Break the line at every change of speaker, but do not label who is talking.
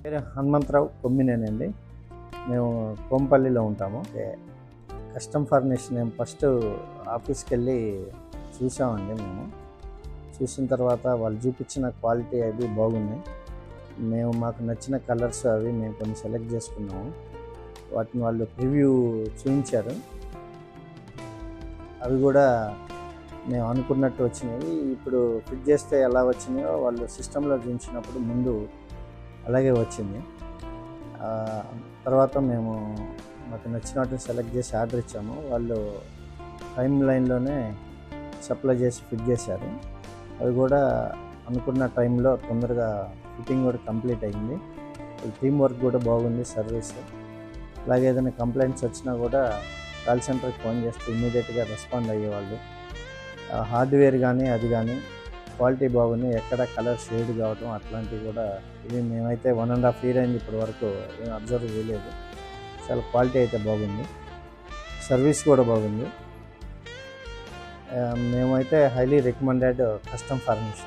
పేరు హనుమంతరావు కొమ్మినేనండి. మేము కోంపల్లిలో ఉంటాము. కస్టమ్ ఫర్నిష్ మేము ఫస్ట్ ఆఫీస్‌కెళ్ళి చూసామండి మేము. చూసిన తర్వాత వాళ్ళు చూపించిన క్వాలిటీ అవి బాగున్నాయి. మాకు నచ్చిన కలర్స్ అవి మేము కొన్ని సెలెక్ట్ చేసుకున్నాము. వాటిని వాళ్ళు ప్రివ్యూ చూయించారు. అవి కూడా మేము అనుకున్నట్టు వచ్చినాయి. ఇప్పుడు ఫిట్ చేస్తే ఎలా వచ్చినాయో వాళ్ళు సిస్టంలో చూయించినప్పుడు ముందు అలాగే వచ్చింది. తర్వాత మాకు నచ్చిన వాటిని సెలెక్ట్ చేసి ఆర్డర్ ఇచ్చాము. వాళ్ళు టైం లైన్లోనే సప్లై చేసి ఫిట్ చేశారు. అవి కూడా అనుకున్న టైంలో తొందరగా ఫిట్టింగ్ కూడా కంప్లీట్ అయింది. టీం వర్క్ కూడా బాగుంది, సర్వీస్. అలాగే ఏదైనా కంప్లైంట్స్ వచ్చినా కూడా కాల్ సెంటర్కి ఫోన్ చేస్తే ఇమ్మీడియట్గా రెస్పాండ్ అయ్యేవాళ్ళు. హార్డ్వేర్ కానీ అది కానీ క్వాలిటీ బాగుంది. ఎక్కడ కలర్ షేడ్ కావటం అట్లాంటివి కూడా ఇవి మేమైతే 1.5 ఇయర్ అయింది ఇప్పటి వరకు ఏం అబ్జర్వ్ చేయలేదు. చాలా క్వాలిటీ అయితే బాగుంది, సర్వీస్ కూడా బాగుంది. మేమైతే హైలీ రికమెండెడ్ కస్టమ్ ఫర్నిష్.